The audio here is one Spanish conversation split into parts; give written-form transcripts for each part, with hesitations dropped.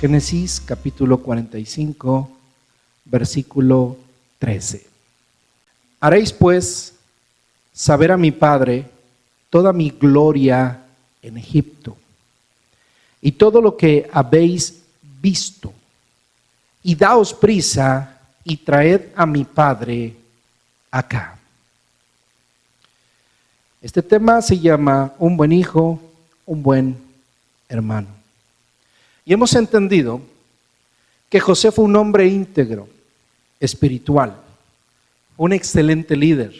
Génesis capítulo 45, versículo 13. Haréis pues saber a mi padre toda mi gloria en Egipto y todo lo que habéis visto, y daos prisa y traed a mi padre acá. Este tema se llama un buen hijo, un buen hermano. Y hemos entendido que José fue un hombre íntegro, espiritual, un excelente líder,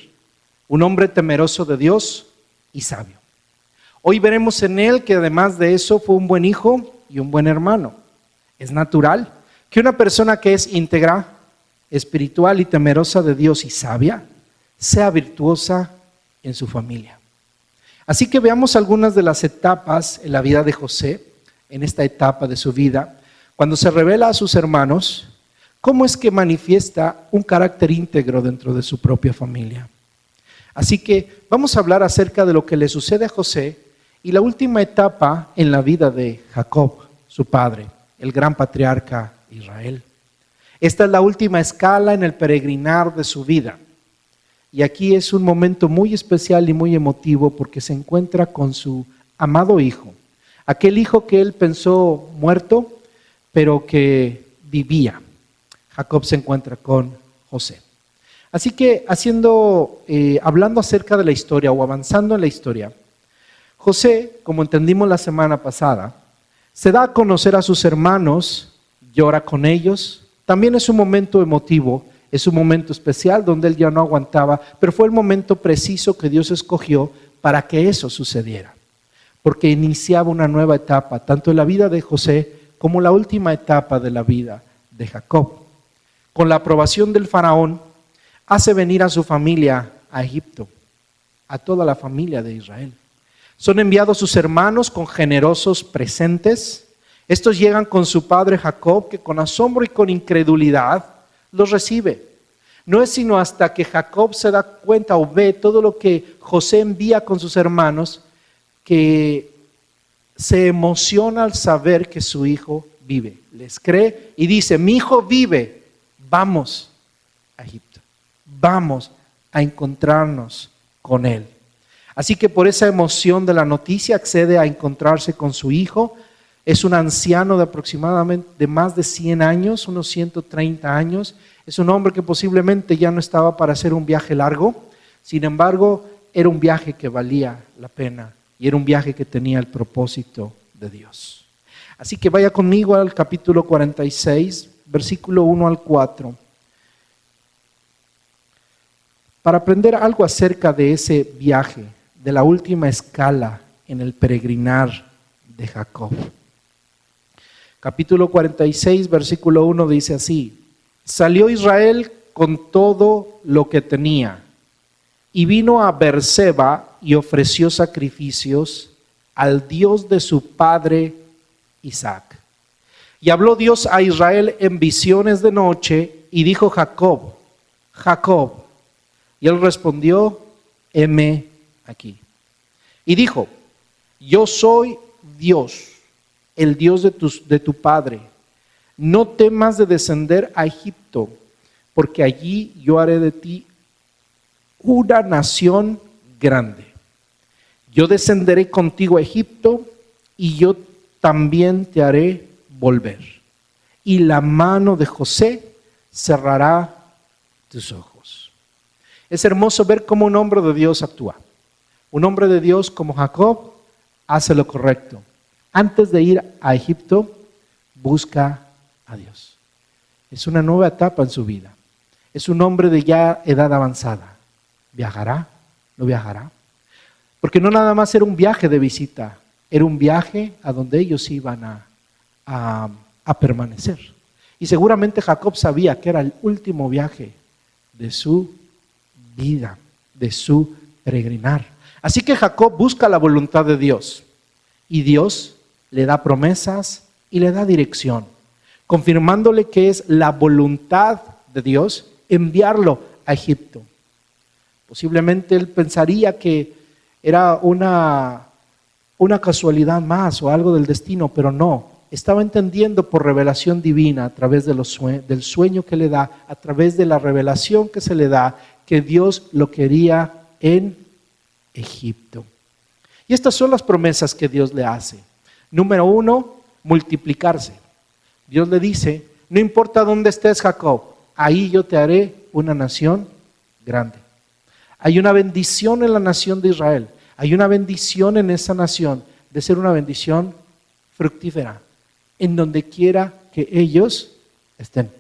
un hombre temeroso de Dios y sabio. Hoy veremos en él que además de eso fue un buen hijo y un buen hermano. Es natural que una persona que es íntegra, espiritual y temerosa de Dios y sabia, sea virtuosa en su familia. Así que veamos algunas de las etapas en la vida de José, en esta etapa de su vida, cuando se revela a sus hermanos, cómo es que manifiesta un carácter íntegro dentro de su propia familia. Así que vamos a hablar acerca de lo que le sucede a José y la última etapa en la vida de Jacob, su padre, el gran patriarca de Israel. Esta es la última escala en el peregrinar de su vida. Y aquí es un momento muy especial y muy emotivo porque se encuentra con su amado hijo. Aquel hijo que él pensó muerto, pero que vivía. Jacob se encuentra con José. Así que hablando acerca de la historia o avanzando en la historia, José, como entendimos la semana pasada, se da a conocer a sus hermanos, llora con ellos. También es un momento emotivo, es un momento especial donde él ya no aguantaba, pero fue el momento preciso que Dios escogió para que eso sucediera. Porque iniciaba una nueva etapa, tanto en la vida de José como la última etapa de la vida de Jacob. Con la aprobación del faraón, hace venir a su familia a Egipto, a toda la familia de Israel. Son enviados sus hermanos con generosos presentes. Estos llegan con su padre Jacob, que con asombro y con incredulidad los recibe. No es sino hasta que Jacob se da cuenta o ve todo lo que José envía con sus hermanos, que se emociona al saber que su hijo vive. Les cree y dice: mi hijo vive, vamos a Egipto, vamos a encontrarnos con él. Así que por esa emoción de la noticia accede a encontrarse con su hijo. Es un anciano de aproximadamente de más de 100 años, unos 130 años. Es un hombre que posiblemente ya no estaba para hacer un viaje largo. Sin embargo, era un viaje que valía la pena y era un viaje que tenía el propósito de Dios. Así que vaya conmigo al capítulo 46, versículo 1 al 4. Para aprender algo acerca de ese viaje, de la última escala en el peregrinar de Jacob. Capítulo 46, versículo 1 dice así: salió Israel con todo lo que tenía y vino a Beerseba y ofreció sacrificios al Dios de su padre Isaac. Y habló Dios a Israel en visiones de noche y dijo: Jacob, Jacob. Y él respondió: heme aquí. Y dijo: yo soy Dios, el Dios de tu padre. No temas de descender a Egipto, porque allí yo haré de ti una nación grande. Yo descenderé contigo a Egipto y yo también te haré volver. Y la mano de José cerrará tus ojos. Es hermoso ver cómo un hombre de Dios actúa. Un hombre de Dios como Jacob hace lo correcto. Antes de ir a Egipto, busca a Dios. Es una nueva etapa en su vida. Es un hombre de ya edad avanzada. ¿Viajará? ¿No viajará? Porque no nada más era un viaje de visita, era un viaje a donde ellos iban a permanecer. Y seguramente Jacob sabía que era el último viaje de su vida, de su peregrinar. Así que Jacob busca la voluntad de Dios y Dios le da promesas y le da dirección, confirmándole que es la voluntad de Dios enviarlo a Egipto. Posiblemente él pensaría que era una casualidad más o algo del destino, pero no, estaba entendiendo por revelación divina a través de del sueño que le da, a través de la revelación que se le da, que Dios lo quería en Egipto. Y estas son las promesas que Dios le hace. Número 1, multiplicarse. Dios le dice, no importa dónde estés, Jacob, ahí yo te haré una nación grande. Hay una bendición en la nación de Israel. Hay una bendición en esa nación de ser una bendición fructífera en donde quiera que ellos estén.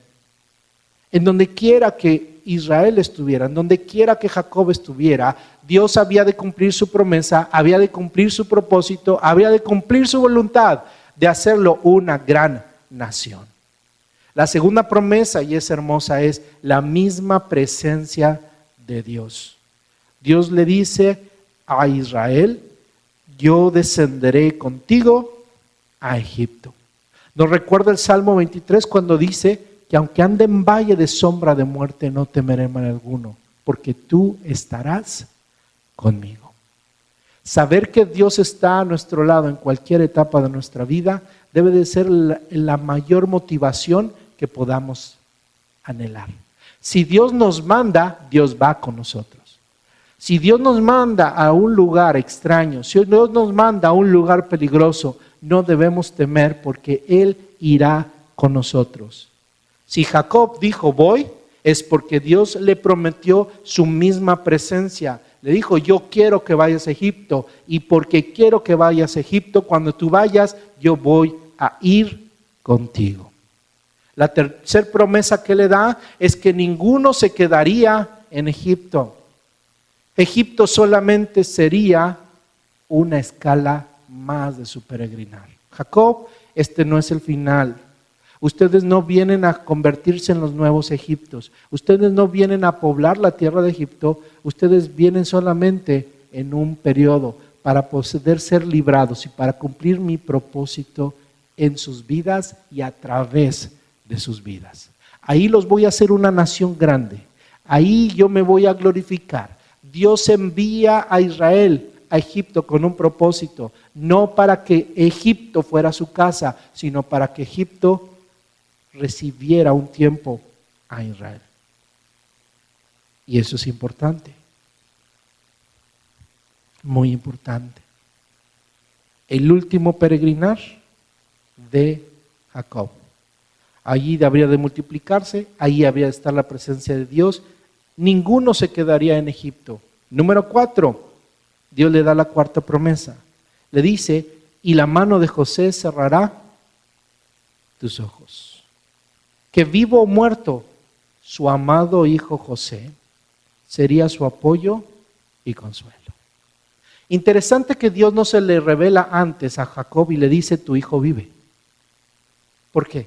En donde quiera que Israel estuviera, en donde quiera que Jacob estuviera, Dios había de cumplir su promesa, había de cumplir su propósito, había de cumplir su voluntad de hacerlo una gran nación. La segunda promesa, y es hermosa, es la misma presencia de Dios. Dios le dice a Israel, yo descenderé contigo a Egipto. Nos recuerda el Salmo 23 cuando dice que aunque ande en valle de sombra de muerte, no temeré mal alguno, porque tú estarás conmigo. Saber que Dios está a nuestro lado en cualquier etapa de nuestra vida debe de ser la mayor motivación que podamos anhelar. Si Dios nos manda, Dios va con nosotros. Si Dios nos manda a un lugar extraño, si Dios nos manda a un lugar peligroso, no debemos temer porque Él irá con nosotros. Si Jacob dijo voy, es porque Dios le prometió su misma presencia. Le dijo, yo quiero que vayas a Egipto, y porque quiero que vayas a Egipto, cuando tú vayas, yo voy a ir contigo. La tercera promesa que le da es que ninguno se quedaría en Egipto. Egipto solamente sería una escala más de su peregrinar. Jacob, este no es el final. Ustedes no vienen a convertirse en los nuevos egipcios. Ustedes no vienen a poblar la tierra de Egipto. Ustedes vienen solamente en un periodo para poder ser librados y para cumplir mi propósito en sus vidas y a través de sus vidas. Ahí los voy a hacer una nación grande. Ahí yo me voy a glorificar. Dios envía a Israel a Egipto con un propósito, no para que Egipto fuera su casa, sino para que Egipto recibiera un tiempo a Israel. Y eso es importante, muy importante. El último peregrinar de Jacob. Allí habría de multiplicarse, ahí habría de estar la presencia de Dios. Ninguno se quedaría en Egipto. Número 4, Dios le da la cuarta promesa. Le dice, y la mano de José cerrará tus ojos. Que vivo o muerto, su amado hijo José sería su apoyo y consuelo. Interesante que Dios no se le revela antes a Jacob y le dice, tu hijo vive. ¿Por qué?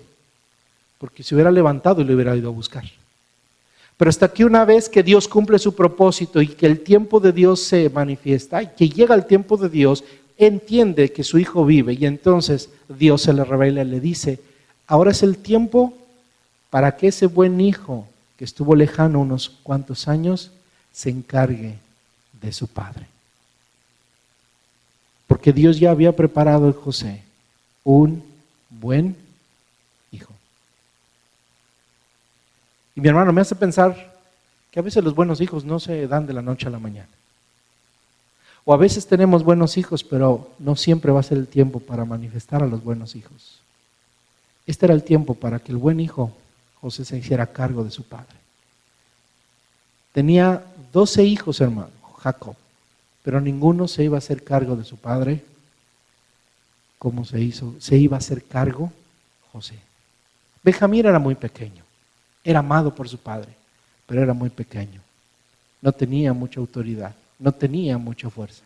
Porque se hubiera levantado y le hubiera ido a buscar. Pero hasta que una vez que Dios cumple su propósito y que el tiempo de Dios se manifiesta y que llega el tiempo de Dios, entiende que su hijo vive y entonces Dios se le revela y le dice, ahora es el tiempo para que ese buen hijo que estuvo lejano unos cuantos años se encargue de su padre. Porque Dios ya había preparado en José un buen hijo. Y mi hermano me hace pensar que a veces los buenos hijos no se dan de la noche a la mañana. O a veces tenemos buenos hijos, pero no siempre va a ser el tiempo para manifestar a los buenos hijos. Este era el tiempo para que el buen hijo, José, se hiciera cargo de su padre. Tenía 12 hijos, hermano, Jacob, pero ninguno se iba a hacer cargo de su padre como se iba a hacer cargo José. Benjamín era muy pequeño. Era amado por su padre, pero era muy pequeño. No tenía mucha autoridad, no tenía mucha fuerza.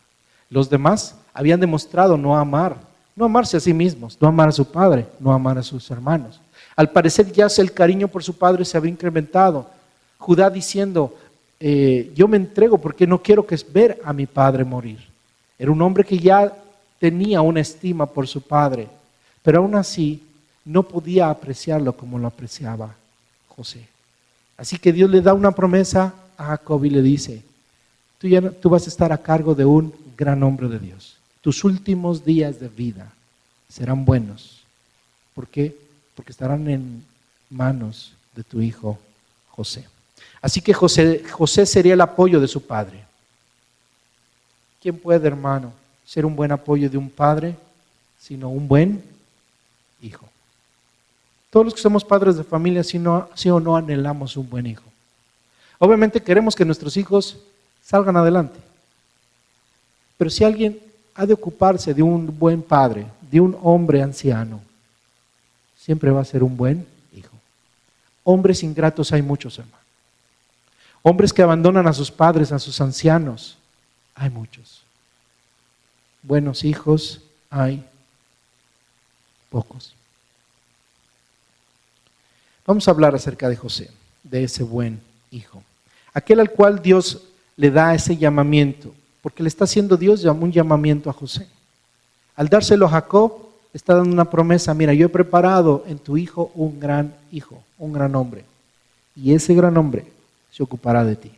Los demás habían demostrado no amarse a sí mismos, no amar a su padre, no amar a sus hermanos. Al parecer ya el cariño por su padre se había incrementado. Judá diciendo, yo me entrego porque no quiero ver a mi padre morir. Era un hombre que ya tenía una estima por su padre, pero aún así no podía apreciarlo como lo apreciaba José. Así que Dios le da una promesa a Jacob y le dice, tú vas a estar a cargo de un gran hombre de Dios. Tus últimos días de vida serán buenos ¿Por qué? Porque estarán en manos de tu hijo José. Así que José sería el apoyo de su padre. ¿Quién puede, hermano, ser un buen apoyo de un padre, sino un buen hijo? Todos los que somos padres de familia, sí o no anhelamos un buen hijo. Obviamente queremos que nuestros hijos salgan adelante. Pero si alguien ha de ocuparse de un buen padre, de un hombre anciano, siempre va a ser un buen hijo. Hombres ingratos hay muchos, hermano. Hombres que abandonan a sus padres, a sus ancianos, hay muchos. Buenos hijos hay pocos. Vamos a hablar acerca de José, de ese buen hijo. Aquel al cual Dios le da ese llamamiento, porque le está haciendo Dios un llamamiento a José. Al dárselo a Jacob, le está dando una promesa: mira, yo he preparado en tu hijo, un gran hombre, y ese gran hombre se ocupará de ti.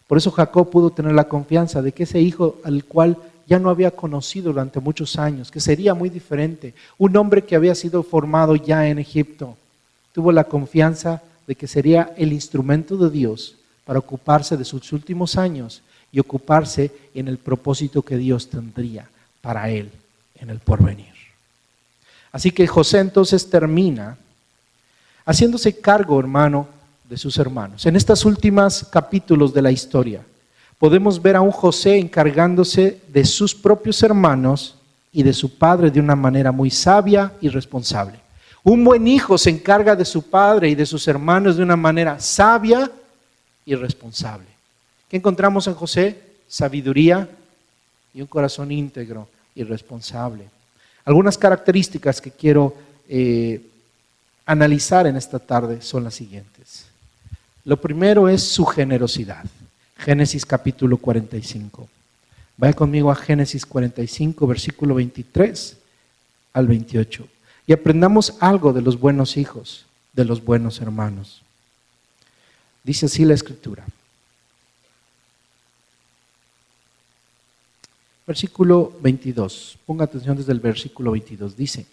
Por eso Jacob pudo tener la confianza de que ese hijo al cual ya no había conocido durante muchos años, que sería muy diferente, un hombre que había sido formado ya en Egipto, tuvo la confianza de que sería el instrumento de Dios para ocuparse de sus últimos años y ocuparse en el propósito que Dios tendría para él en el porvenir. Así que José entonces termina haciéndose cargo, hermano, de sus hermanos. En estos últimos capítulos de la historia podemos ver a un José encargándose de sus propios hermanos y de su padre de una manera muy sabia y responsable. Un buen hijo se encarga de su padre y de sus hermanos de una manera sabia y responsable. ¿Qué encontramos en José? Sabiduría y un corazón íntegro y responsable. Algunas características que quiero analizar en esta tarde son las siguientes. Lo primero es su generosidad. Génesis capítulo 45. Vaya conmigo a Génesis 45, versículo 23 al 28. Y aprendamos algo de los buenos hijos, de los buenos hermanos. Dice así la Escritura. Versículo 22. Ponga atención desde el versículo 22. Dice: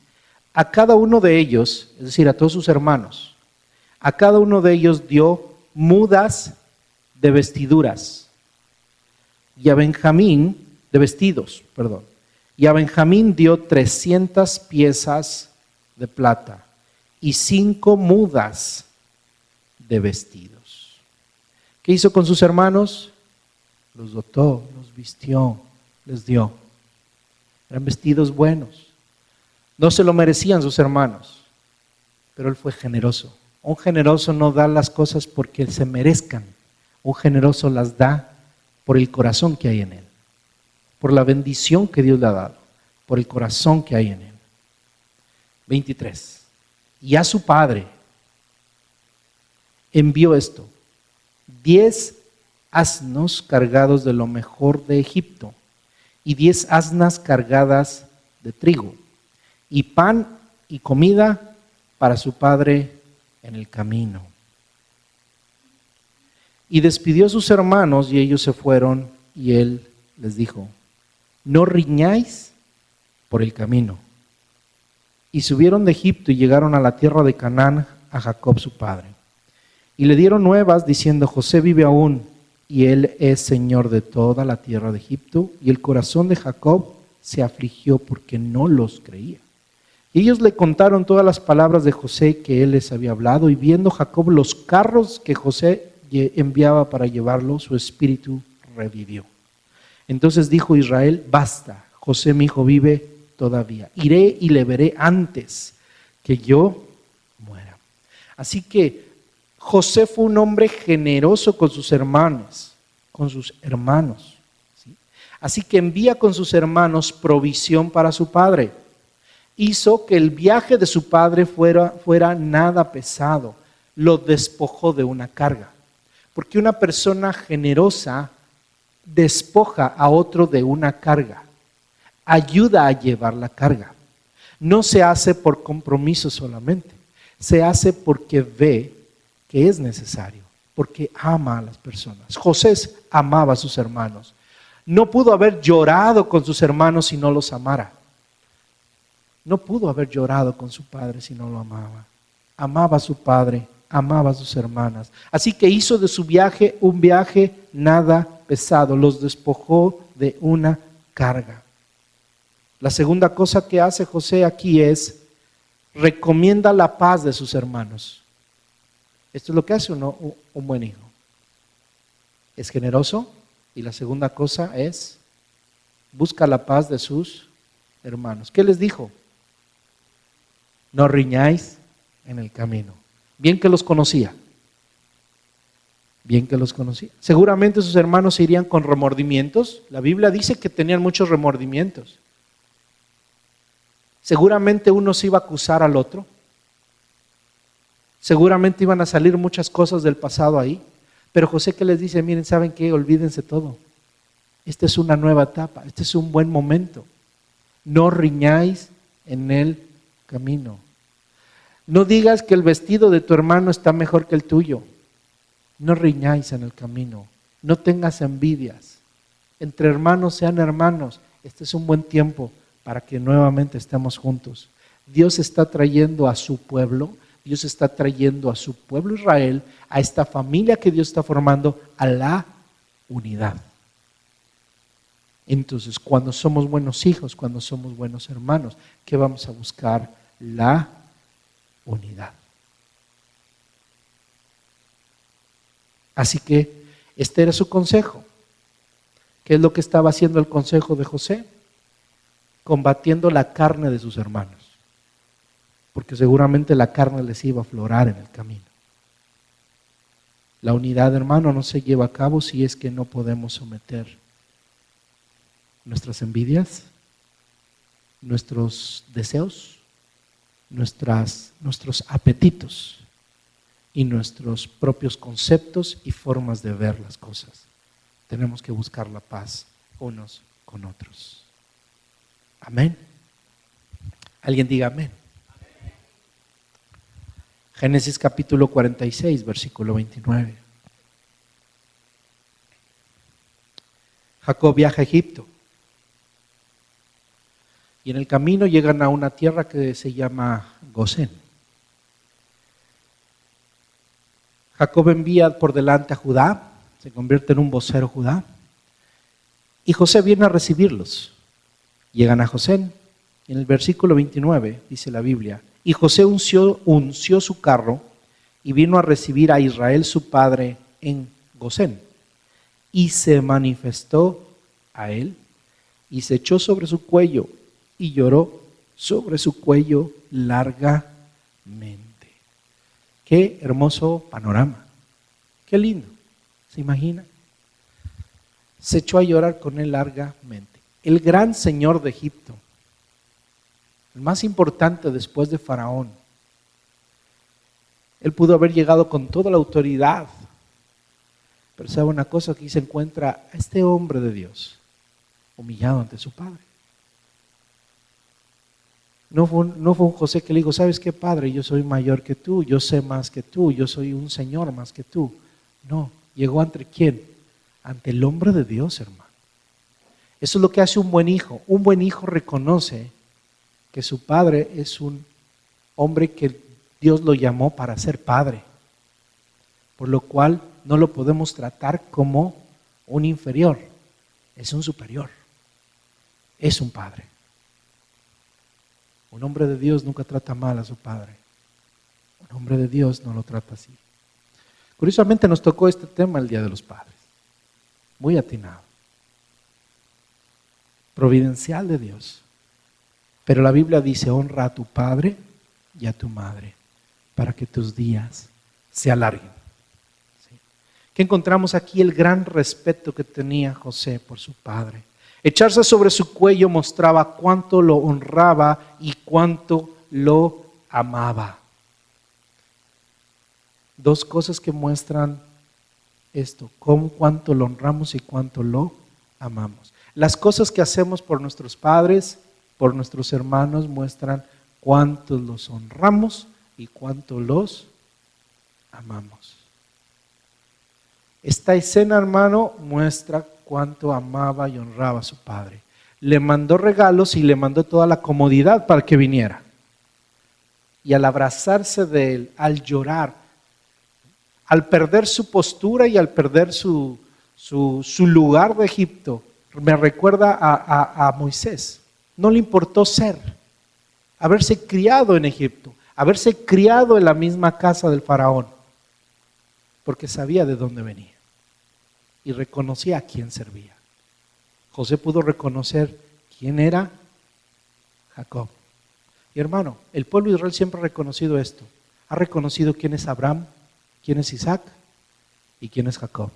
a cada uno de ellos, es decir, a todos sus hermanos, a cada uno de ellos dio mudas de vestiduras, y a Benjamín, de vestidos, perdón, y a Benjamín dio 300 piezas de plata y 5 mudas de vestidos. ¿Qué hizo con sus hermanos? Los dotó, los vistió, les dio. Eran vestidos buenos. No se lo merecían sus hermanos, pero él fue generoso. Un generoso no da las cosas porque se merezcan. Un generoso las da por el corazón que hay en él, por la bendición que Dios le ha dado, por el corazón que hay en él. 23. Y a su padre envió esto: 10 asnos cargados de lo mejor de Egipto, y 10 asnas cargadas de trigo, y pan y comida para su padre en el camino. Y despidió a sus hermanos y ellos se fueron, y él les dijo: no riñáis por el camino. Y subieron de Egipto y llegaron a la tierra de Canaán a Jacob su padre. Y le dieron nuevas diciendo: José vive aún, y él es señor de toda la tierra de Egipto. Y el corazón de Jacob se afligió porque no los creía. Y ellos le contaron todas las palabras de José que él les había hablado, y viendo Jacob los carros que José enviaba para llevarlo, su espíritu revivió. Entonces dijo Israel: basta, José mi hijo vive todavía. Iré y le veré antes que yo muera. Así que José fue un hombre generoso con sus hermanos, ¿sí? Así que envía con sus hermanos provisión para su padre. Hizo que el viaje de su padre fuera nada pesado. Lo despojó de una carga. Porque una persona generosa despoja a otro de una carga. Ayuda a llevar la carga. No se hace por compromiso solamente. Se hace porque ve que es necesario. Porque ama a las personas. José amaba a sus hermanos. No pudo haber llorado con sus hermanos si no los amara. no pudo haber llorado con su padre si no lo amaba. Amaba a su padre, amaba a sus hermanas. Así que hizo de su viaje un viaje nada pesado, los despojó de una carga. La segunda cosa que hace José aquí es recomienda la paz de sus hermanos. Esto es lo que hace un buen hijo. Es generoso y la segunda cosa es busca la paz de sus hermanos. ¿Qué les dijo? No riñáis en el camino. Bien que los conocía. Bien que los conocía. Seguramente sus hermanos se irían con remordimientos. La Biblia dice que tenían muchos remordimientos. Seguramente uno se iba a acusar al otro. Seguramente iban a salir muchas cosas del pasado ahí. Pero José, ¿qué les dice? Miren, ¿saben qué? Olvídense todo. Esta es una nueva etapa. Este es un buen momento. No riñáis en el camino. No digas que el vestido de tu hermano está mejor que el tuyo. No riñáis en el camino. No tengas envidias. Entre hermanos sean hermanos. Este es un buen tiempo para que nuevamente estemos juntos. Dios está trayendo a su pueblo, Dios está trayendo a su pueblo Israel, a esta familia que Dios está formando, a la unidad. Entonces, cuando somos buenos hijos, cuando somos buenos hermanos, ¿qué vamos a buscar? La unidad. Así que este era su consejo. ¿Qué es lo que estaba haciendo el consejo de José? Combatiendo la carne de sus hermanos, porque seguramente la carne les iba a aflorar en el camino. La unidad, hermano, no se lleva a cabo si es que no podemos someter nuestras envidias, nuestros deseos, nuestros apetitos y nuestros propios conceptos y formas de ver las cosas. Tenemos que buscar la paz unos con otros. Amén. Alguien diga amén. Génesis capítulo 46, versículo 29. Jacob viaja a Egipto. Y en el camino llegan a una tierra que se llama Gosén. Jacob envía por delante a Judá, se convierte en un vocero Judá. Y José viene a recibirlos. Llegan a Gosén. En el versículo 29 dice la Biblia, y José unció su carro y vino a recibir a Israel su padre en Gosén. Y se manifestó a él y se echó sobre su cuello y lloró sobre su cuello largamente. Qué hermoso panorama. Qué lindo. ¿Se imagina? Se echó a llorar con él largamente. El gran señor de Egipto, el más importante después de Faraón. Él pudo haber llegado con toda la autoridad. Pero sabe una cosa, aquí se encuentra a este hombre de Dios humillado ante su padre. No fue un José que le dijo, ¿sabes qué, padre? Yo soy mayor que tú, yo sé más que tú, yo soy un señor más que tú. No, llegó ante ¿quién? Ante el hombre de Dios, hermano. Eso es lo que hace un buen hijo. Un buen hijo reconoce que su padre es un hombre que Dios lo llamó para ser padre, por lo cual no lo podemos tratar como un inferior, es un superior, es un padre. Un hombre de Dios nunca trata mal a su padre, un hombre de Dios no lo trata así. Curiosamente nos tocó este tema el Día de los Padres, muy atinado, providencial de Dios. Pero la Biblia dice, honra a tu padre y a tu madre, para que tus días se alarguen. ¿Sí? Que encontramos aquí el gran respeto que tenía José por su padre. Echarse sobre su cuello mostraba cuánto lo honraba y cuánto lo amaba. Dos cosas que muestran esto, cuánto lo honramos y cuánto lo amamos. Las cosas que hacemos por nuestros padres, por nuestros hermanos, muestran cuánto los honramos y cuánto los amamos. Esta escena, hermano, muestra cuánto amaba y honraba a su padre. le mandó regalos y le mandó toda la comodidad para que viniera. Y al abrazarse de él, al llorar, al perder su postura y al perder su lugar de Egipto, me recuerda a Moisés. No le importó haberse criado en Egipto, haberse criado en la misma casa del faraón, porque sabía de dónde venía y reconocía a quién servía. José pudo reconocer quién era Jacob. Y hermano, el pueblo de Israel siempre ha reconocido esto. Ha reconocido quién es Abraham, quién es Isaac y quién es Jacob.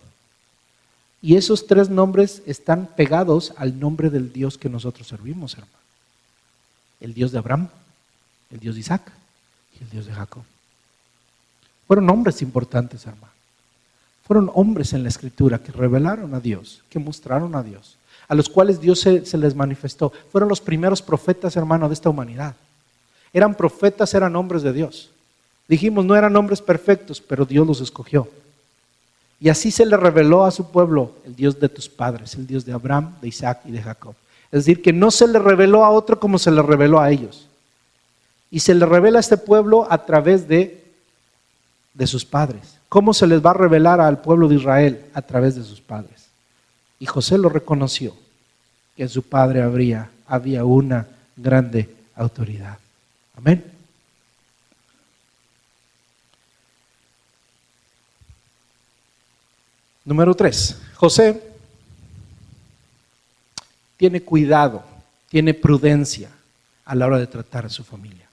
Y esos tres nombres están pegados al nombre del Dios que nosotros servimos, hermano. El Dios de Abraham, el Dios de Isaac y el Dios de Jacob. Fueron nombres importantes, hermano. Fueron hombres en la Escritura que revelaron a Dios, que mostraron a Dios, a los cuales Dios se les manifestó. Fueron los primeros profetas, hermano, de esta humanidad. Eran profetas, eran hombres de Dios. Dijimos, no eran hombres perfectos, pero Dios los escogió. Y así se le reveló a su pueblo el Dios de tus padres, el Dios de Abraham, de Isaac y de Jacob. Es decir, que no se le reveló a otro como se le reveló a ellos. Y se le revela a este pueblo a través de sus padres. ¿Cómo se les va a revelar al pueblo de Israel? A través de sus padres. Y José lo reconoció, que en su padre había una grande autoridad. Amén. Número 3. José tiene cuidado, tiene prudencia a la hora de tratar a su familia.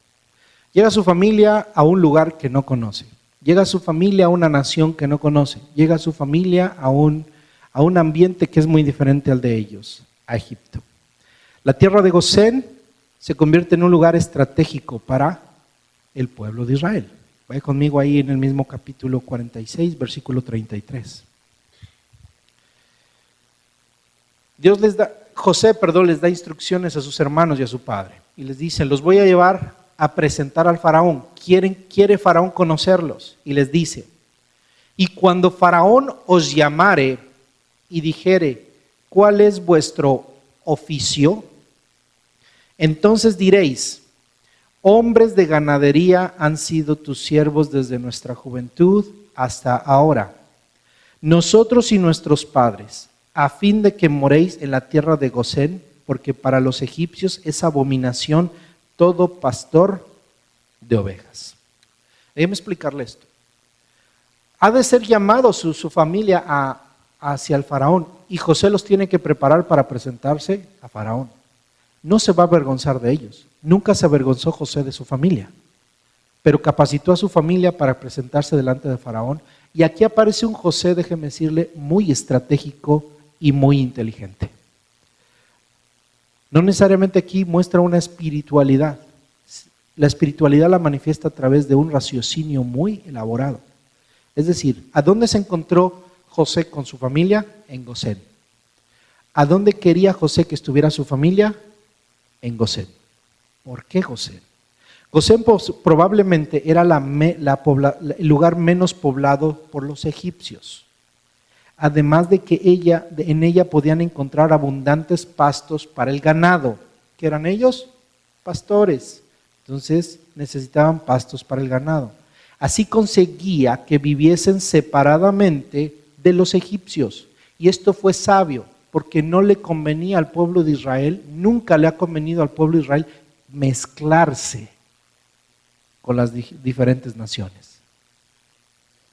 Llega su familia a un lugar que no conoce. Llega su familia a una nación que no conoce. Llega su familia a un ambiente que es muy diferente al de ellos, a Egipto. La tierra de Gosén se convierte en un lugar estratégico para el pueblo de Israel. Vaya conmigo ahí en el mismo capítulo 46, versículo 33. José les da instrucciones a sus hermanos y a su padre. Y les dice, los voy a llevar a presentar al faraón. Quiere faraón conocerlos. Y les dice, y cuando faraón os llamare y dijere, ¿cuál es vuestro oficio? Entonces diréis, hombres de ganadería han sido tus siervos desde nuestra juventud hasta ahora. Nosotros y nuestros padres, a fin de que moréis en la tierra de Gosén, porque para los egipcios es abominación todo pastor de ovejas. Déjeme explicarle esto. Ha de ser llamado su familia hacia el faraón, y José los tiene que preparar para presentarse a faraón. No se va a avergonzar de ellos. Nunca se avergonzó José de su familia, pero capacitó a su familia para presentarse delante de faraón. Y aquí aparece un José, déjeme decirle, muy estratégico y muy inteligente. No necesariamente aquí muestra una espiritualidad. La espiritualidad la manifiesta a través de un raciocinio muy elaborado. Es decir, ¿a dónde se encontró José con su familia? En Gosén. ¿A dónde quería José que estuviera su familia? En Gosén. ¿Por qué Gosén? Gosén probablemente era el lugar menos poblado por los egipcios. Además de que en ella podían encontrar abundantes pastos para el ganado. ¿Qué eran ellos? Pastores. Entonces necesitaban pastos para el ganado. Así conseguía que viviesen separadamente de los egipcios. Y esto fue sabio, porque no le convenía al pueblo de Israel, nunca le ha convenido al pueblo de Israel mezclarse con las diferentes naciones.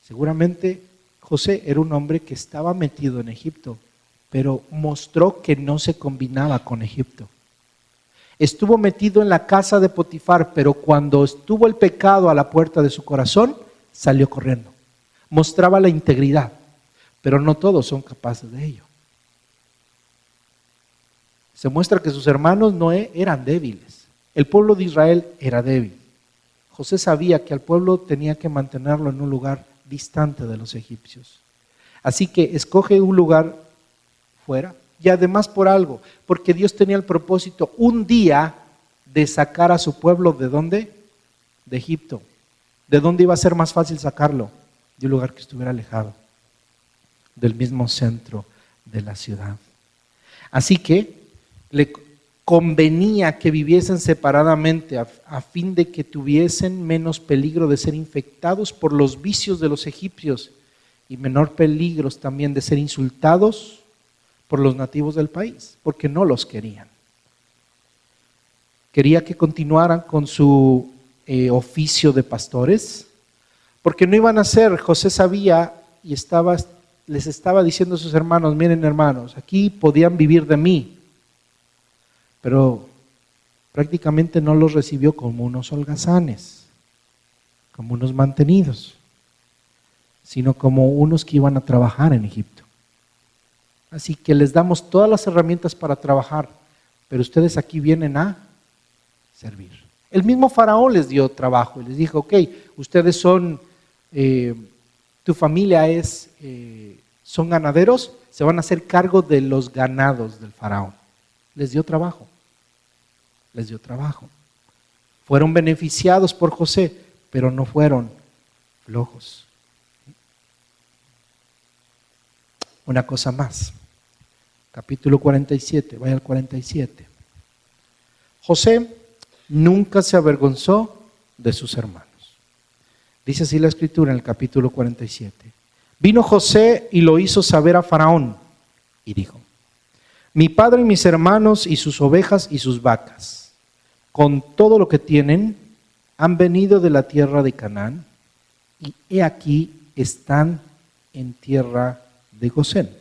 Seguramente José era un hombre que estaba metido en Egipto, pero mostró que no se combinaba con Egipto. Estuvo metido en la casa de Potifar, pero cuando estuvo el pecado a la puerta de su corazón, salió corriendo. Mostraba la integridad, pero no todos son capaces de ello. Se muestra que sus hermanos Noé eran débiles. El pueblo de Israel era débil. José sabía que al pueblo tenía que mantenerlo en un lugar distante de los egipcios. Así que escoge un lugar fuera, y además por algo, porque Dios tenía el propósito un día de sacar a su pueblo, ¿de dónde? De Egipto. ¿De dónde iba a ser más fácil sacarlo? De un lugar que estuviera alejado, del mismo centro de la ciudad. Así que convenía que viviesen separadamente a fin de que tuviesen menos peligro de ser infectados por los vicios de los egipcios y menor peligro también de ser insultados por los nativos del país, porque no los querían. Quería que continuaran con su oficio de pastores, porque no iban a ser, José sabía y les estaba diciendo a sus hermanos, miren hermanos, aquí podían vivir de mí, pero prácticamente no los recibió como unos holgazanes, como unos mantenidos, sino como unos que iban a trabajar en Egipto. Así que les damos todas las herramientas para trabajar, pero ustedes aquí vienen a servir. El mismo Faraón les dio trabajo y les dijo, ok, ustedes son, tu familia son ganaderos, se van a hacer cargo de los ganados del Faraón. Les dio trabajo. Fueron beneficiados por José, pero no fueron flojos. Una cosa más. Capítulo 47, vaya al 47. José nunca se avergonzó de sus hermanos. Dice así la Escritura en el capítulo 47. Vino José y lo hizo saber a Faraón y dijo, mi padre y mis hermanos y sus ovejas y sus vacas, con todo lo que tienen, han venido de la tierra de Canaán y he aquí están en tierra de Gosén.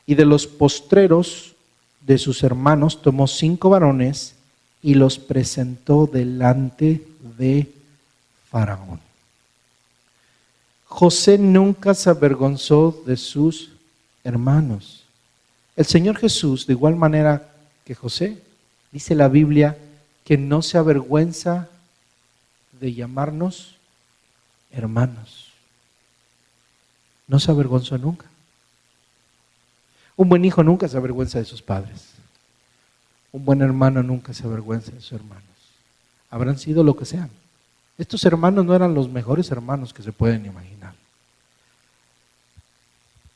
Y de los postreros de sus hermanos tomó 5 varones y los presentó delante de Faraón. José nunca se avergonzó de sus hermanos. El Señor Jesús, de igual manera que José, dice la Biblia que no se avergüenza de llamarnos hermanos. No se avergonzó nunca. Un buen hijo nunca se avergüenza de sus padres. Un buen hermano nunca se avergüenza de sus hermanos. Habrán sido lo que sean. Estos hermanos no eran los mejores hermanos que se pueden imaginar.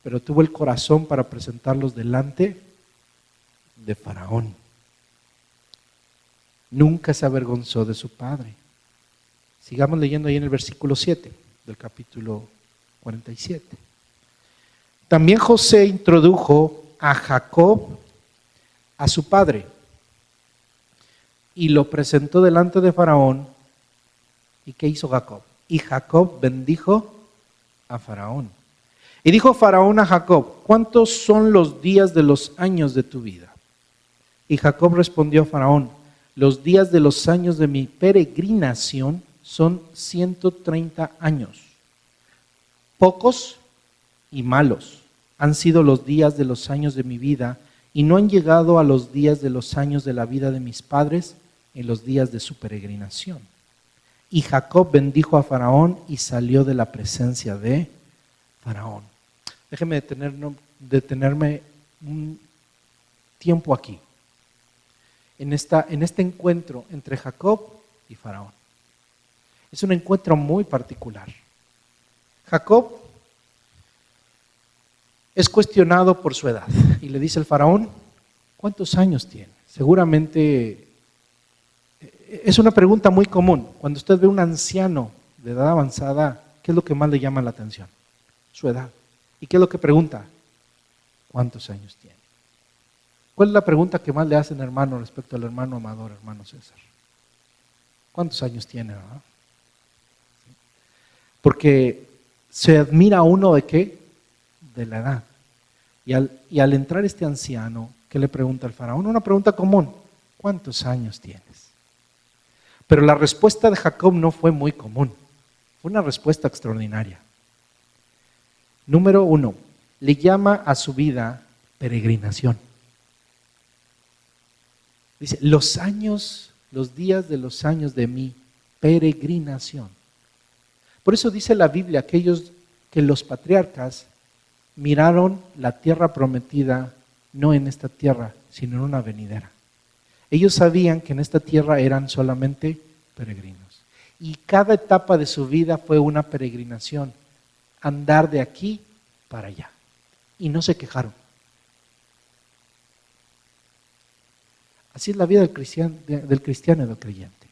Pero tuvo el corazón para presentarlos delante de Faraón. Nunca se avergonzó de su padre. Sigamos leyendo ahí en el versículo 7 del capítulo 47. También José introdujo a Jacob a su padre y lo presentó delante de Faraón. ¿Y qué hizo Jacob? Y Jacob bendijo a Faraón. Y dijo Faraón a Jacob, ¿cuántos son los días de los años de tu vida? Y Jacob respondió a Faraón, los días de los años de mi peregrinación son 130 años. Pocos y malos han sido los días de los años de mi vida y no han llegado a los días de los años de la vida de mis padres en los días de su peregrinación. Y Jacob bendijo a Faraón y salió de la presencia de Faraón. Déjeme detenerme un tiempo aquí, en este encuentro entre Jacob y Faraón. Es un encuentro muy particular. Jacob es cuestionado por su edad y le dice el Faraón, ¿cuántos años tiene? Seguramente es una pregunta muy común. Cuando usted ve a un anciano de edad avanzada, ¿qué es lo que más le llama la atención? Su edad. ¿Y qué es lo que pregunta? ¿Cuántos años tiene? ¿Cuál es la pregunta que más le hacen, hermano, respecto al hermano Amador, hermano César? ¿Cuántos años tiene, verdad? Porque se admira a uno de qué? De la edad. Y al entrar este anciano, ¿qué le pregunta al faraón? Una pregunta común. ¿Cuántos años tienes? Pero la respuesta de Jacob no fue muy común. Fue una respuesta extraordinaria. Número 1, le llama a su vida peregrinación. Dice, los días de los años de mi peregrinación. Por eso dice la Biblia que los patriarcas miraron la tierra prometida no en esta tierra, sino en una venidera. Ellos sabían que en esta tierra eran solamente peregrinos. Y cada etapa de su vida fue una peregrinación. Andar de aquí para allá. Y no se quejaron. Así es la vida del cristiano y del creyente.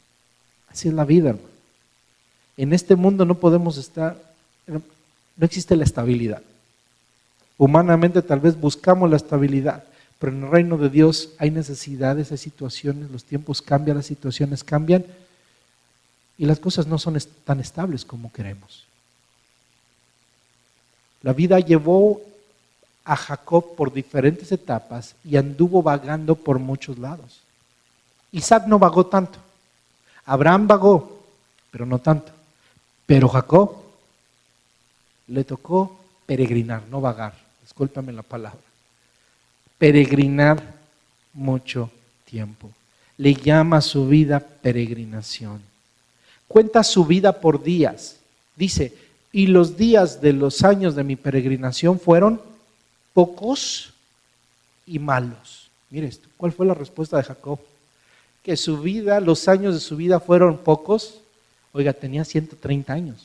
Así es la vida, hermano. En este mundo no podemos estar, no existe la estabilidad. Humanamente tal vez buscamos la estabilidad, pero en el reino de Dios hay necesidades, hay situaciones, los tiempos cambian, las situaciones cambian y las cosas no son tan estables como queremos. La vida llevó a Jacob por diferentes etapas y anduvo vagando por muchos lados. Isaac no vagó tanto, Abraham vagó, pero no tanto. Pero Jacob le tocó peregrinar, no vagar, discúlpame la palabra. Peregrinar mucho tiempo. Le llama a su vida peregrinación. Cuenta su vida por días. Dice, y los días de los años de mi peregrinación fueron pocos y malos. Mire esto, ¿cuál fue la respuesta de Jacob? Que su vida, los años de su vida fueron pocos. Oiga, tenía 130 años.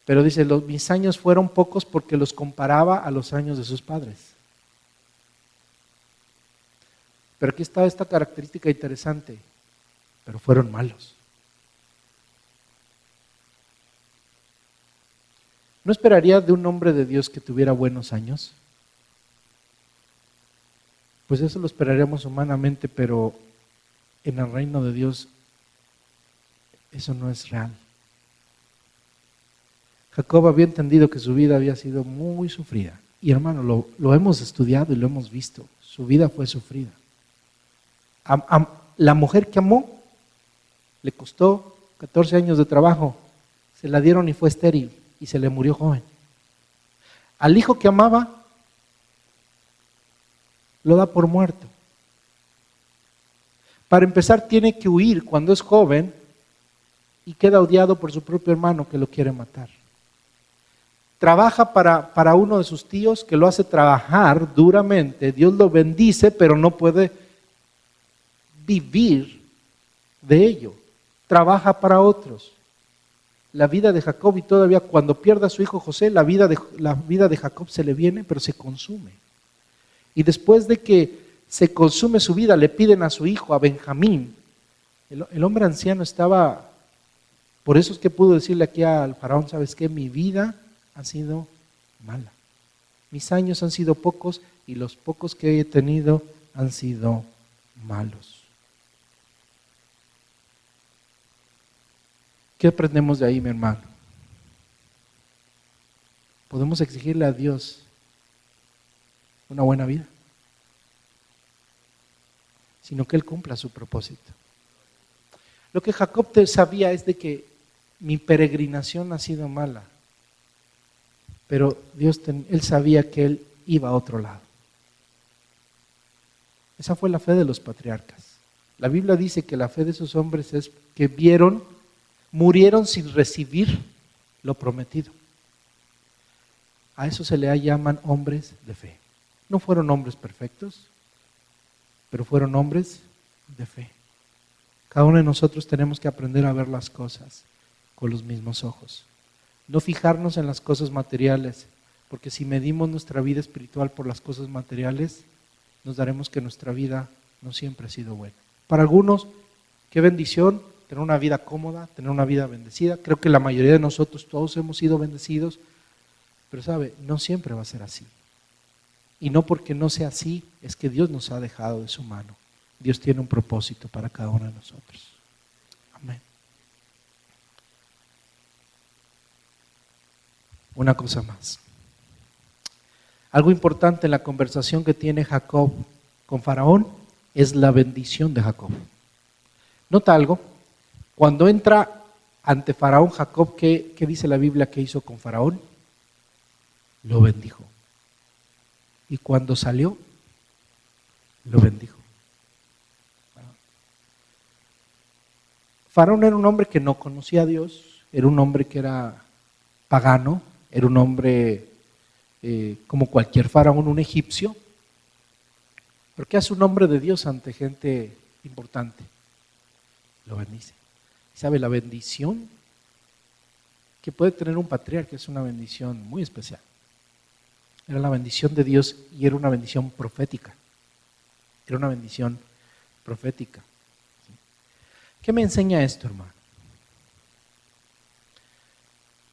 Pero dice, mis años fueron pocos porque los comparaba a los años de sus padres. Pero aquí está esta característica interesante, pero fueron malos. ¿No esperaría de un hombre de Dios que tuviera buenos años? Pues eso lo esperaríamos humanamente, pero en el reino de Dios eso no es real. Jacob había entendido que su vida había sido muy sufrida. Y hermano, lo hemos estudiado y lo hemos visto. Su vida fue sufrida. La mujer que amó le costó 14 años de trabajo. Se la dieron y fue estéril y se le murió joven. Al hijo que amaba lo da por muerto. Para empezar, tiene que huir cuando es joven y queda odiado por su propio hermano que lo quiere matar. Trabaja para uno de sus tíos que lo hace trabajar duramente. Dios lo bendice, pero no puede vivir de ello. Trabaja para otros. La vida de Jacob, y todavía cuando pierde a su hijo José, la vida de Jacob se le viene, pero se consume. Y después de que se consume su vida, le piden a su hijo, a Benjamín. El hombre anciano estaba, por eso es que pudo decirle aquí al faraón, ¿sabes qué? Mi vida ha sido mala. Mis años han sido pocos y los pocos que he tenido han sido malos. ¿Qué aprendemos de ahí, mi hermano? Podemos exigirle a Dios una buena vida, sino que Él cumpla su propósito. Lo que Jacob sabía es de que mi peregrinación ha sido mala, pero Él sabía que Él iba a otro lado. Esa fue la fe de los patriarcas. La Biblia dice que la fe de esos hombres es que murieron sin recibir lo prometido. A eso se le llaman hombres de fe. No fueron hombres perfectos, pero fueron hombres de fe. Cada uno de nosotros tenemos que aprender a ver las cosas con los mismos ojos. No fijarnos en las cosas materiales, porque si medimos nuestra vida espiritual por las cosas materiales, nos daremos que nuestra vida no siempre ha sido buena. Para algunos, qué bendición tener una vida cómoda, tener una vida bendecida. Creo que la mayoría de nosotros todos hemos sido bendecidos, pero sabe, no siempre va a ser así. Y no porque no sea así, es que Dios nos ha dejado de su mano. Dios tiene un propósito para cada uno de nosotros. Amén. Una cosa más. Algo importante en la conversación que tiene Jacob con Faraón es la bendición de Jacob. Nota algo, cuando entra ante Faraón Jacob, ¿qué dice la Biblia que hizo con Faraón? Lo bendijo. Y cuando salió, lo bendijo. Faraón era un hombre que no conocía a Dios, era un hombre que era pagano, era un hombre como cualquier faraón, un egipcio. ¿Pero qué hace un hombre de Dios ante gente importante? Lo bendice. ¿Sabe la bendición que puede tener un patriarca? Es una bendición muy especial. Era la bendición de Dios y era una bendición profética. Era una bendición profética. ¿Qué me enseña esto, hermano?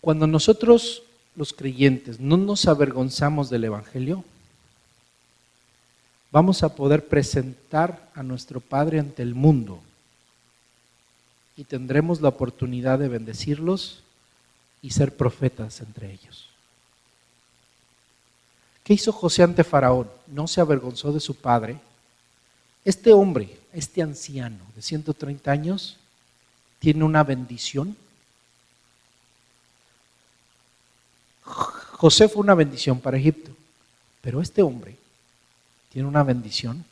Cuando nosotros, los creyentes, no nos avergonzamos del Evangelio, vamos a poder presentar a nuestro Padre ante el mundo y tendremos la oportunidad de bendecirlos y ser profetas entre ellos. ¿Qué hizo José ante Faraón? No se avergonzó de su padre. Este hombre, este anciano de 130 años, tiene una bendición. José fue una bendición para Egipto, pero este hombre tiene una bendición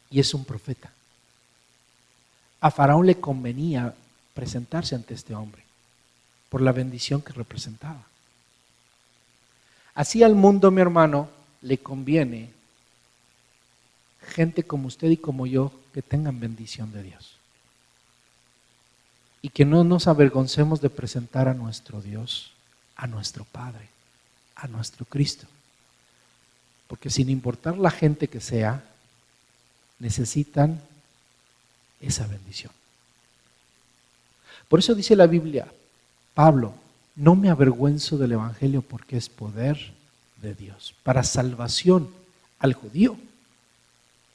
y es un profeta. A Faraón le convenía presentarse ante este hombre por la bendición que representaba. Así al mundo, mi hermano, le conviene gente como usted y como yo que tengan bendición de Dios y que no nos avergoncemos de presentar a nuestro Dios, a nuestro Padre, a nuestro Cristo, porque sin importar la gente que sea, necesitan esa bendición. Por eso dice la Biblia, Pablo, no me avergüenzo del Evangelio porque es poder de Dios, para salvación al judío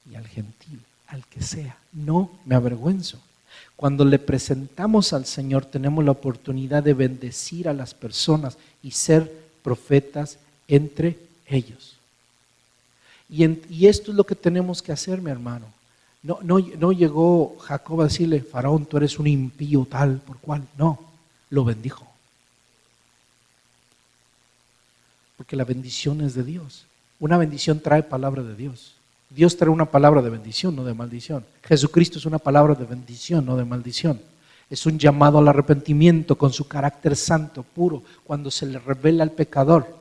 y al gentil, al que sea. No me avergüenzo. Cuando le presentamos al Señor tenemos la oportunidad de bendecir a las personas y ser profetas entre ellos. Y esto es lo que tenemos que hacer, mi hermano. No llegó Jacob a decirle, Faraón, tú eres un impío tal por cual. No, lo bendijo. Porque la bendición es de Dios. Una bendición trae palabra de Dios. Dios trae una palabra de bendición, no de maldición. Jesucristo es una palabra de bendición, no de maldición. Es un llamado al arrepentimiento con su carácter santo, puro, cuando se le revela al pecador.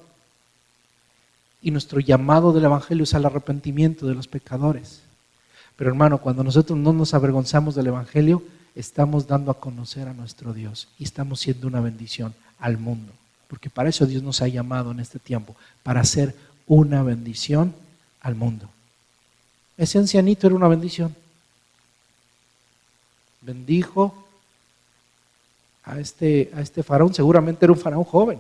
Y nuestro llamado del Evangelio es al arrepentimiento de los pecadores. Pero hermano, cuando nosotros no nos avergonzamos del Evangelio, estamos dando a conocer a nuestro Dios y estamos siendo una bendición al mundo. Porque para eso Dios nos ha llamado en este tiempo, para ser una bendición al mundo. Ese ancianito era una bendición. Bendijo a este faraón, seguramente era un faraón joven.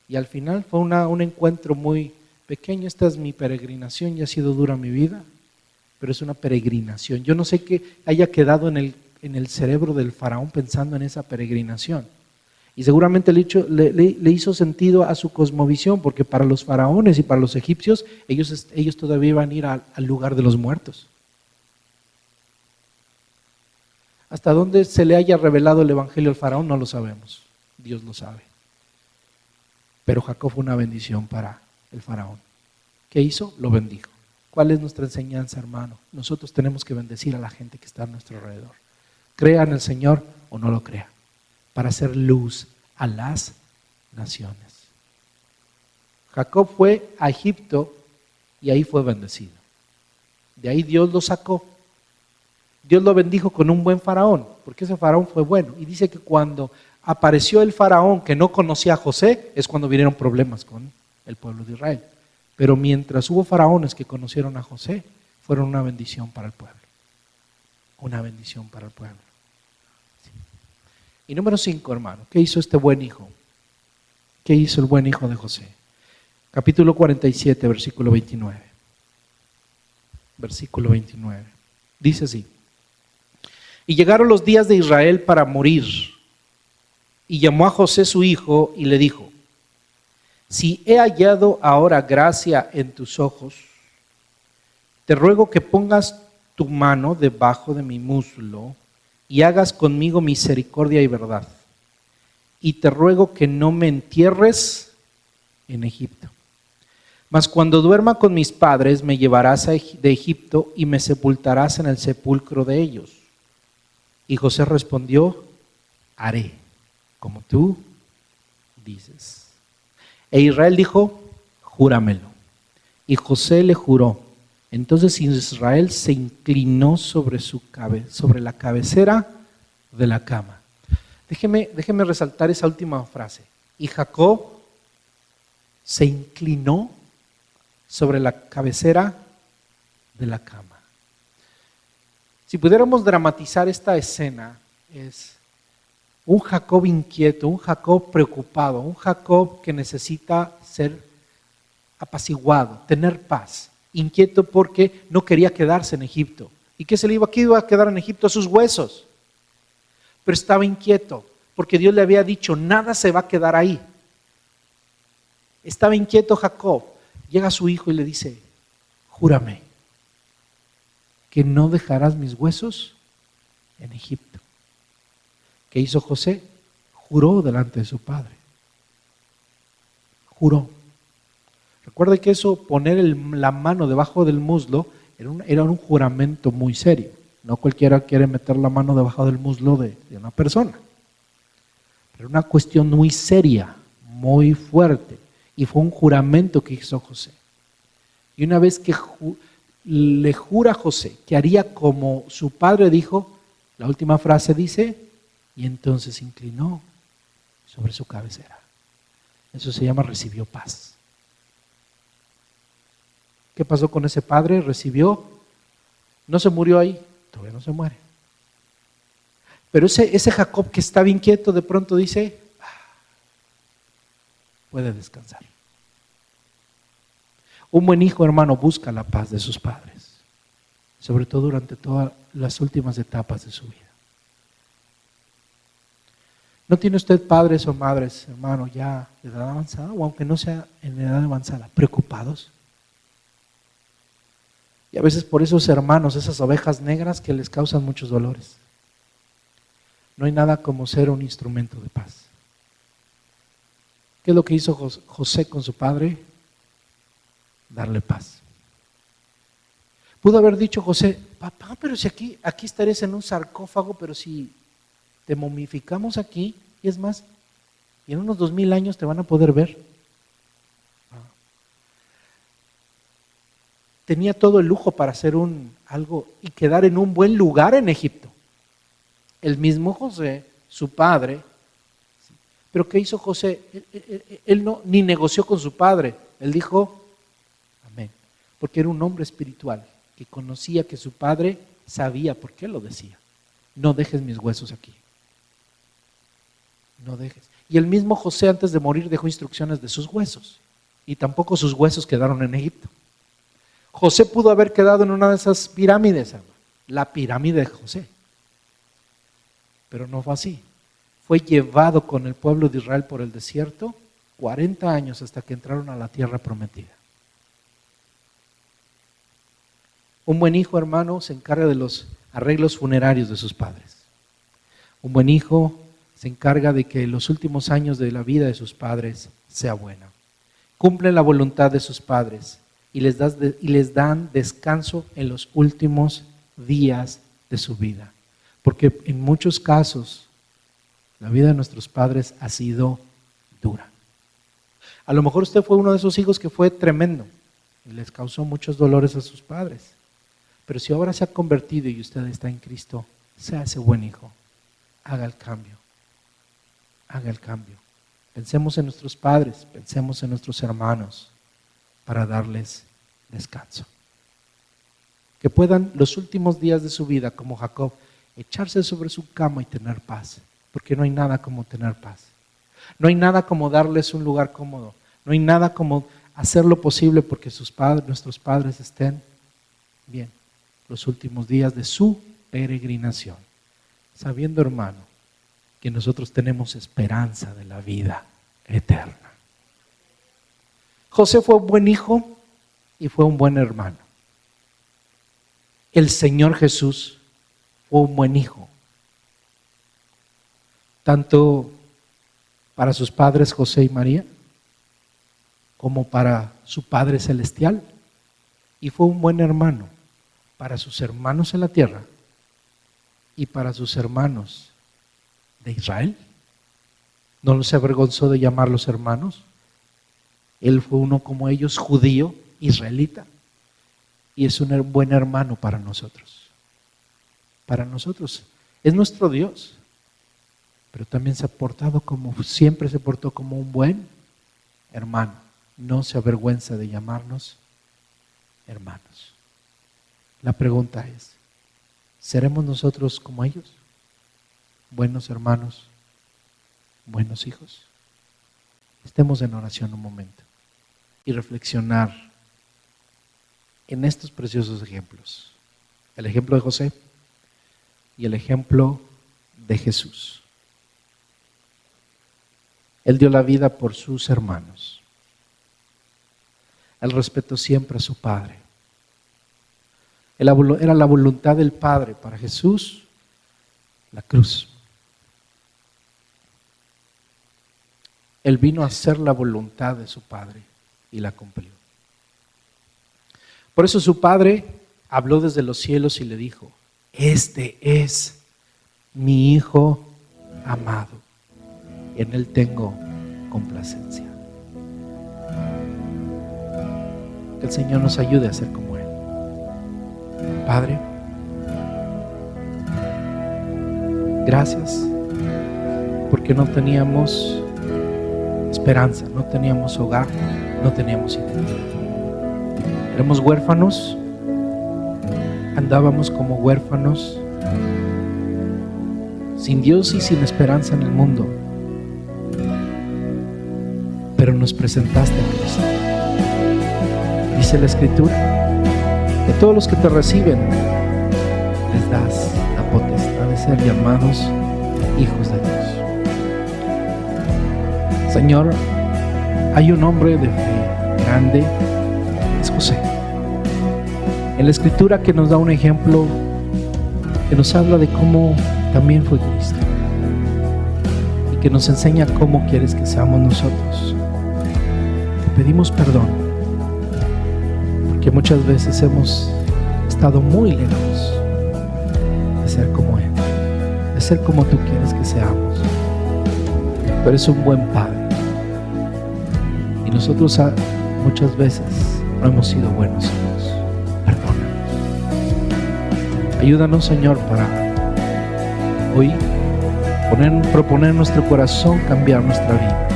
Y al final fue un encuentro muy pequeño. Esta es mi peregrinación, ya ha sido dura mi vida, pero es una peregrinación. Yo no sé qué haya quedado en el cerebro del faraón pensando en esa peregrinación. Y seguramente le hizo sentido a su cosmovisión, porque para los faraones y para los egipcios, ellos todavía iban a ir al lugar de los muertos. Hasta dónde se le haya revelado el Evangelio al faraón no lo sabemos, Dios lo sabe. Pero Jacob fue una bendición para el faraón. ¿Qué hizo? Lo bendijo. ¿Cuál es nuestra enseñanza, hermano? Nosotros tenemos que bendecir a la gente que está a nuestro alrededor. Crea en el Señor o no lo crea, para hacer luz a las naciones. Jacob fue a Egipto y ahí fue bendecido. De ahí Dios lo sacó. Dios lo bendijo con un buen faraón, porque ese faraón fue bueno. Y dice que cuando apareció el faraón que no conocía a José, es cuando vinieron problemas con el pueblo de Israel. Pero mientras hubo faraones que conocieron a José, fueron una bendición para el pueblo. Una bendición para el pueblo. Y número 5, hermano, ¿qué hizo este buen hijo? ¿Qué hizo el buen hijo de José? Capítulo 47, versículo 29. Versículo 29. Dice así: y llegaron los días de Israel para morir, y llamó a José su hijo y le dijo: si he hallado ahora gracia en tus ojos, te ruego que pongas tu mano debajo de mi muslo y hagas conmigo misericordia y verdad. Y te ruego que no me entierres en Egipto. Mas cuando duerma con mis padres, me llevarás de Egipto y me sepultarás en el sepulcro de ellos. Y José respondió: haré como tú dices. E Israel dijo: júramelo. Y José le juró. Entonces Israel se inclinó sobre la cabecera de la cama. Déjeme resaltar esa última frase. Y Jacob se inclinó sobre la cabecera de la cama. Si pudiéramos dramatizar esta escena, es un Jacob inquieto, un Jacob preocupado, un Jacob que necesita ser apaciguado, tener paz, inquieto porque no quería quedarse en Egipto. ¿Y qué se le iba? ¿Qué iba a quedar en Egipto? Sus huesos. Pero estaba inquieto porque Dios le había dicho, nada se va a quedar ahí. Estaba inquieto Jacob. Llega su hijo y le dice, júrame que no dejarás mis huesos en Egipto. ¿Qué hizo José? Juró delante de su padre. Juró. Recuerda que eso, poner la mano debajo del muslo, era un juramento muy serio. No cualquiera quiere meter la mano debajo del muslo de una persona. Pero una cuestión muy seria, muy fuerte. Y fue un juramento que hizo José. Y una vez que le jura a José que haría como su padre dijo, la última frase dice, y entonces se inclinó sobre su cabecera. Eso se llama recibió paz. ¿Qué pasó con ese padre? Recibió, no se murió ahí, todavía no se muere. Pero ese Jacob que estaba inquieto de pronto dice, puede descansar. Un buen hijo, hermano, busca la paz de sus padres, sobre todo durante todas las últimas etapas de su vida. ¿No tiene usted padres o madres, hermano, ya de edad avanzada, o aunque no sea en edad avanzada, preocupados? Y a veces por esos hermanos, esas ovejas negras que les causan muchos dolores. No hay nada como ser un instrumento de paz. ¿Qué es lo que hizo José con su padre? Darle paz. Pudo haber dicho José, papá, pero si aquí estarías en un sarcófago, pero si te momificamos aquí, y es más, y en unos 2000 años te van a poder ver. Tenía todo el lujo para hacer algo y quedar en un buen lugar en Egipto. El mismo José, su padre. Pero ¿qué hizo José? Él no ni negoció con su padre. Él dijo, amén. Porque era un hombre espiritual que conocía que su padre sabía por qué lo decía. No dejes mis huesos aquí. No dejes. Y el mismo José antes de morir dejó instrucciones de sus huesos. Y tampoco sus huesos quedaron en Egipto. José pudo haber quedado en una de esas pirámides, la pirámide de José. Pero no fue así. Fue llevado con el pueblo de Israel por el desierto 40 años hasta que entraron a la tierra prometida. Un buen hijo, hermano, se encarga de los arreglos funerarios de sus padres. Un buen hijo se encarga de que los últimos años de la vida de sus padres sea buena. Cumplen la voluntad de sus padres y les dan descanso en los últimos días de su vida. Porque en muchos casos la vida de nuestros padres ha sido dura. A lo mejor usted fue uno de esos hijos que fue tremendo y les causó muchos dolores a sus padres. Pero si ahora se ha convertido y usted está en Cristo, sea ese buen hijo. Haga el cambio. Haga el cambio. Pensemos en nuestros padres, pensemos en nuestros hermanos para darles descanso. Que puedan los últimos días de su vida, como Jacob, echarse sobre su cama y tener paz. Porque no hay nada como tener paz. No hay nada como darles un lugar cómodo. No hay nada como hacer lo posible porque nuestros padres estén bien los últimos días de su peregrinación. Sabiendo, hermano, que nosotros tenemos esperanza de la vida eterna. José fue un buen hijo y fue un buen hermano. El Señor Jesús fue un buen hijo. Tanto para sus padres José y María, como para su Padre Celestial. Y fue un buen hermano para sus hermanos en la tierra y para sus hermanos de Israel. ¿No se avergonzó de llamarlos hermanos? Él fue uno como ellos, judío, israelita. Y es un buen hermano para nosotros. Para nosotros. Es nuestro Dios. Pero también se ha portado siempre se portó como un buen hermano. no se avergüenza de llamarnos hermanos. La pregunta es, ¿seremos nosotros como ellos? Buenos hermanos, buenos hijos. Estemos en oración un momento y reflexionar en estos preciosos ejemplos. El ejemplo de José y el ejemplo de Jesús. Él dio la vida por sus hermanos. Él respetó siempre a su Padre. Era la voluntad del Padre para Jesús, la cruz. Él vino a hacer la voluntad de su Padre y la cumplió. Por eso su Padre habló desde los cielos y le dijo: este es mi Hijo amado, en Él tengo complacencia. Que el Señor nos ayude a ser como Él. Padre, gracias porque no teníamos esperanza, no teníamos hogar, no teníamos identidad. Éramos huérfanos, andábamos como huérfanos, sin Dios y sin esperanza en el mundo. Pero nos presentaste a Cristo. Dice la Escritura que todos los que te reciben les das la potestad de ser llamados hijos de Dios. Señor, hay un hombre de fe grande, es José. En la Escritura que nos da un ejemplo, que nos habla de cómo también fue Cristo y que nos enseña cómo quieres que seamos nosotros. Te pedimos perdón porque muchas veces hemos estado muy lejos de ser como Él, de ser como tú quieres que seamos. Pero eres un buen Padre y nosotros muchas veces no hemos sido buenos hijos. Perdónanos. Ayúdanos, Señor, para hoy proponer en nuestro corazón cambiar nuestra vida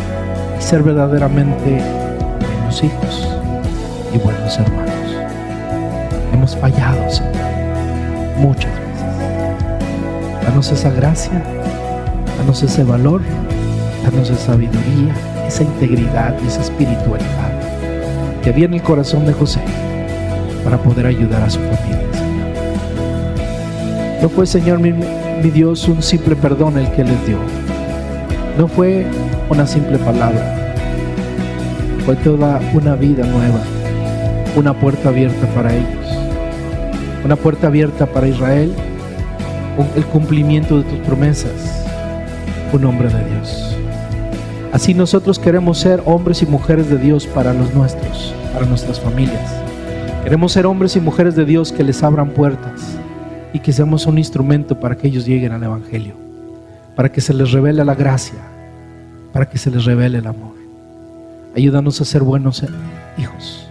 y ser verdaderamente buenos hijos y buenos hermanos. Hemos fallado, Señor, muchas veces. Danos esa gracia, danos ese valor, danos esa sabiduría, esa integridad y esa espiritualidad que había en el corazón de José para poder ayudar a su familia, Señor. No fue, Señor, mi Dios, un simple perdón el que les dio. No fue una simple palabra. Fue toda una vida nueva, una puerta abierta para ellos, una puerta abierta para Israel, el cumplimiento de tus promesas, un hombre de Dios. Así nosotros queremos ser hombres y mujeres de Dios para los nuestros, para nuestras familias. Queremos ser hombres y mujeres de Dios que les abran puertas y que seamos un instrumento para que ellos lleguen al Evangelio, para que se les revele la gracia, para que se les revele el amor. Ayúdanos a ser buenos hijos,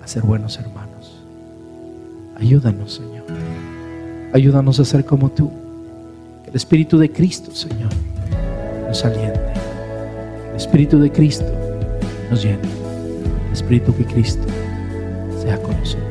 a ser buenos hermanos. Ayúdanos, Señor. Ayúdanos a ser como tú. Que el Espíritu de Cristo, Señor, nos aliente. El Espíritu de Cristo nos llene. El Espíritu de Cristo sea con nosotros.